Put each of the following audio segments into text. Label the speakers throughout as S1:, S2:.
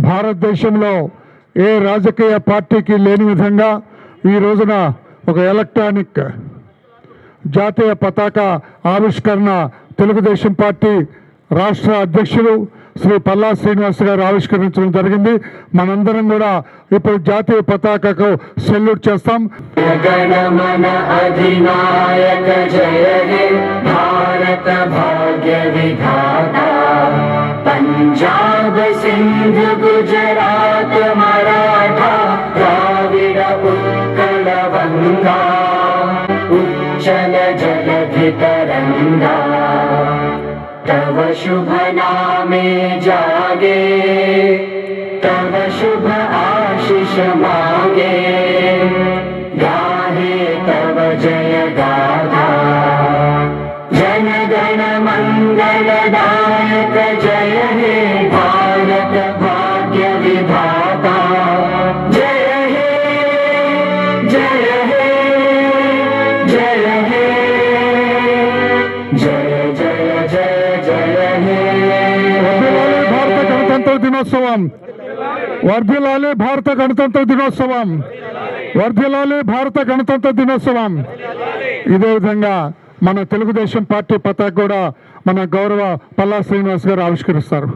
S1: భారతదేశంలో ఏ రాజకీయ పార్టీకి లేని విధంగా ఈ రోజున ఒక ఎలక్ట్రానిక్ జాతీయ పతాక ఆవిష్కరణ తెలుగుదేశం పార్టీ రాష్ట్ర అధ్యక్షులు శ్రీ పల్లా శ్రీనివాస్ గారు ఆవిష్కరించడం జరిగింది. మనందరం కూడా ఇప్పుడు జాతీయ పతాకకు సెల్యూట్ చేస్తాం.
S2: గణమన అధినాయక జయ హే భారత భాగ్య విధాత పంజాబ్ సింధ్ గుజరాత్ మరాఠా ద్రావిడ ఉత్కళ వంగా ఉచ్చల జలధి तरंगा तव शुभ नामे जागे तव शुभ आशीष मागे गाहे तव जय गाथा जन गण मंगलदायक जय हे भारत भाग्य विधाता जय हे जय हे जय हे जय जय जय
S1: భారత గణతంత్ర దినోత్సవం వర్ధిల్లాలి. భారత గణతంత్ర దినోత్సవం వర్ధిల్లాలి. భారత గణతంత్ర దినోత్సవం. ఇదే విధంగా మన తెలుగుదేశం పార్టీ పతాక కూడా మన గౌరవ పల్లా శ్రీనివాస్ గారు ఆవిష్కరిస్తారు.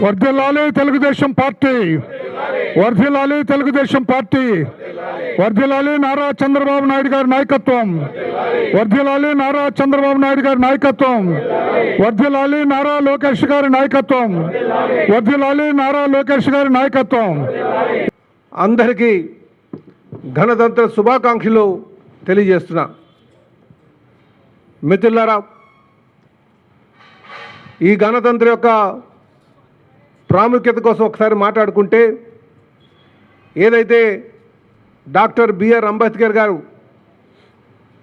S1: వర్ధిల్లాలి తెలుగుదేశం పార్టీ, వర్ధిల్లాలి తెలుగుదేశం పార్టీ, వర్ధిల్లాలి నారా చంద్రబాబు నాయుడు గారి నాయకత్వం, వర్ధిల్లాలి నారా చంద్రబాబు నాయుడు గారి నాయకత్వం, వర్ధిల్లాలి నారా లోకేష్ గారి నాయకత్వం, వర్ధిల్లాలి నారా లోకేష్ గారి నాయకత్వం.
S3: అందరికీ గణతంత్ర శుభాకాంక్షలు తెలియజేస్తున్నా. మిత్రులారా, ఈ గణతంత్ర యొక్క ప్రాముఖ్యత కోసం ఒకసారి మాట్లాడుకుంటే, ఏదైతే డాక్టర్ బిఆర్ అంబేద్కర్ గారు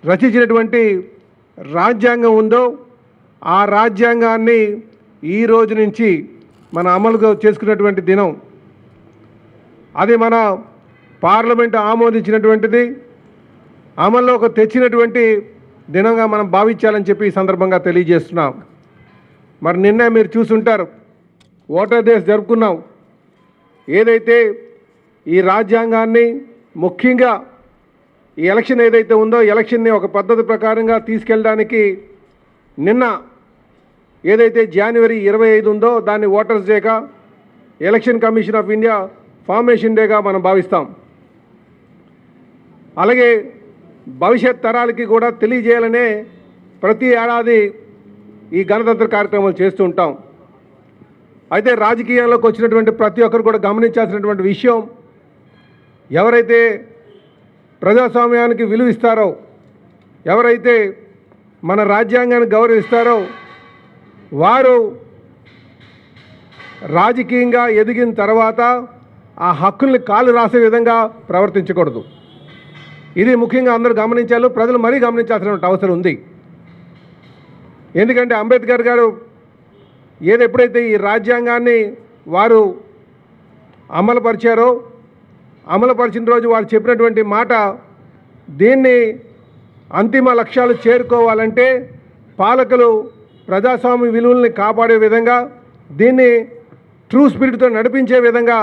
S3: రచించినటువంటి రాజ్యాంగం ఉందో ఆ రాజ్యాంగాన్ని ఈ రోజు నుంచి మన అమలు చేసుకున్నటువంటి దినం. అది మన పార్లమెంటు ఆమోదించినటువంటిది, అమల్లోకి తెచ్చినటువంటి దినంగా మనం భావించాలని చెప్పి ఈ సందర్భంగా తెలియజేస్తున్నాం. మరి నిన్న మీరు చూసుంటారు, ఓటర్ డేస్ జరుపుకున్నాం. ఏదైతే ఈ రాజ్యాంగాన్ని ముఖ్యంగా ఈ ఎలక్షన్ ఏదైతే ఉందో ఎలక్షన్ని ఒక పద్ధతి ప్రకారంగా తీసుకెళ్ళడానికి నిన్న ఏదైతే జనవరి 25 ఉందో దాన్ని ఓటర్స్ డేగా, election commission of India formation డేగా మనం భావిస్తాం. అలాగే భవిష్యత్ తరాలకి కూడా తెలియజేయాలనే ప్రతి ఏడాది ఈ గణతంత్ర కార్యక్రమాలు చేస్తూ ఉంటాం. అయితే రాజకీయాల్లోకి వచ్చినటువంటి ప్రతి ఒక్కరు కూడా గమనించాల్సినటువంటి విషయం, ఎవరైతే ప్రజాస్వామ్యానికి విలువ ఇస్తారో, ఎవరైతే మన రాజ్యాంగాన్ని గౌరవిస్తారో వారు రాజకీయంగా ఎదిగిన తర్వాత ఆ హక్కుల్ని కాలు రాసే విధంగా ప్రవర్తించకూడదు. ఇది ముఖ్యంగా అందరూ గమనించాలి, ప్రజలు మరీ గమనించాల్సినటువంటి అవసరం ఉంది. ఎందుకంటే అంబేద్కర్ గారు ఎప్పుడైతే ఈ రాజ్యాంగాన్ని వారు అమలుపరిచారో, అమలుపరిచిన రోజు వారు చెప్పినటువంటి మాట, దీన్ని అంతిమ లక్ష్యాలు చేరుకోవాలంటే పాలకులు ప్రజాస్వామ్య విలువల్ని కాపాడే విధంగా, దీన్ని ట్రూ స్పిరిట్తో నడిపించే విధంగా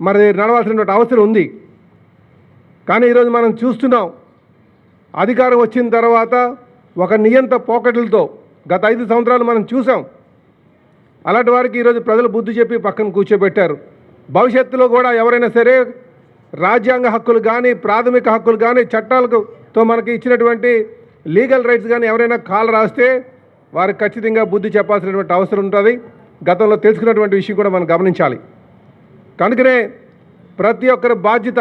S3: మరి నడవాల్సినటువంటి అవసరం ఉంది. కానీ ఈరోజు మనం చూస్తున్నాం, అధికారం వచ్చిన తర్వాత ఒక నియంత పోకట్లతో గత 5 సంవత్సరాలు మనం చూసాం. అలాంటి వారికి ఈరోజు ప్రజలు బుద్ధి చెప్పి పక్కన కూర్చోబెట్టారు. భవిష్యత్తులో కూడా ఎవరైనా సరే రాజ్యాంగ హక్కులు కానీ, ప్రాథమిక హక్కులు కానీ, చట్టాలతో మనకి ఇచ్చినటువంటి లీగల్ రైట్స్ కానీ ఎవరైనా కాలు రాస్తే వారికి ఖచ్చితంగా బుద్ధి చెప్పాల్సినటువంటి అవసరం ఉంటుంది. గతంలో తెలుసుకున్నటువంటి విషయం కూడా మనం గమనించాలి. కనుకనే ప్రతి ఒక్కరి బాధ్యత,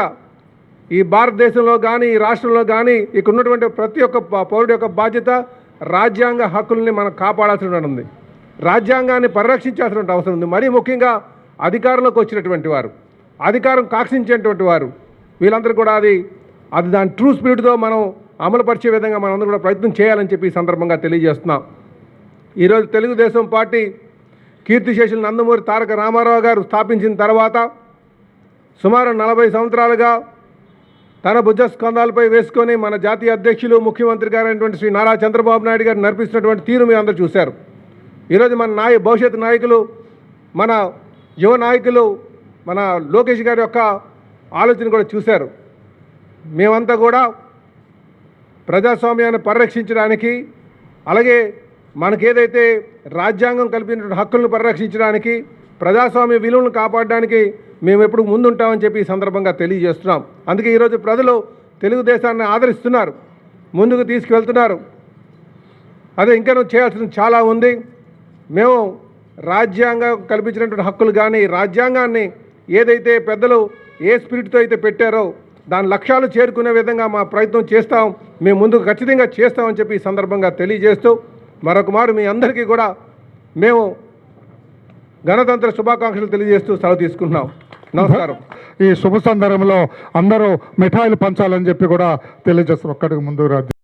S3: ఈ భారతదేశంలో కానీ, ఈ రాష్ట్రంలో కానీ ఇక్కడ ఉన్నటువంటి ప్రతి ఒక్క పౌరుడి యొక్క బాధ్యత రాజ్యాంగ హక్కుల్ని మనం కాపాడాల్సి ఉంది, రాజ్యాంగాన్ని పరిరక్షించాల్సినటువంటి అవసరం ఉంది. మరీ ముఖ్యంగా అధికారంలోకి వచ్చినటువంటి వారు, అధికారం కాక్షించేటువంటి వారు, వీళ్ళందరూ కూడా అది దాని ట్రూ స్పిరిట్తో మనం అమలుపరిచే విధంగా మనం అందరూ కూడా ప్రయత్నం చేయాలని చెప్పి ఈ సందర్భంగా తెలియజేస్తున్నాం. ఈరోజు తెలుగుదేశం పార్టీ కీర్తిశేషులు నందమూరి తారక రామారావు గారు స్థాపించిన తర్వాత సుమారు 40 సంవత్సరాలుగా తన భుజ స్కంధాలపై వేసుకొని మన జాతీయ అధ్యక్షులు, ముఖ్యమంత్రి గారైనటువంటి శ్రీ నారా చంద్రబాబు నాయుడు గారు నడిపిస్తున్నటువంటి తీరు మీ అందరూ చూశారు. ఈరోజు మన భవిష్యత్ నాయకులు, మన యువ నాయకులు, మన లోకేష్ గారి యొక్క ఆలోచన కూడా చూశారు. మేమంతా కూడా ప్రజాస్వామ్యాన్ని పరిరక్షించడానికి, అలాగే మనకేదైతే రాజ్యాంగం కల్పించిన హక్కులను పరిరక్షించడానికి, ప్రజాస్వామ్య విలువలను కాపాడడానికి మేము ఎప్పుడు ముందుంటామని చెప్పి ఈ సందర్భంగా తెలియజేస్తున్నాం. అందుకే ఈరోజు ప్రజలు తెలుగుదేశాన్ని ఆదరిస్తున్నారు, ముందుకు తీసుకువెళ్తున్నారు. అదే ఇంకా చేయాల్సిన చాలా ఉంది. మేము రాజ్యాంగం కల్పించినటువంటి హక్కులు కానీ, రాజ్యాంగాన్ని ఏదైతే పెద్దలు ఏ స్పిరిట్తో అయితే పెట్టారో దాని లక్ష్యాలు చేరుకునే విధంగా మా ప్రయత్నం చేస్తాం, మేము ముందుకు ఖచ్చితంగా చేస్తామని చెప్పి ఈ సందర్భంగా తెలియజేస్తూ మరొక మారు మీ అందరికీ కూడా మేము గణతంత్ర శుభాకాంక్షలు తెలియజేస్తూ సెలవు తీసుకుంటున్నాం. నమస్కారం.
S1: ఈ శుభ సందర్భంలో అందరూ మిఠాయిలు పంచాలని చెప్పి కూడా తెలియజేస్తారు. ఒక్కడికి ముందు రాజ్యం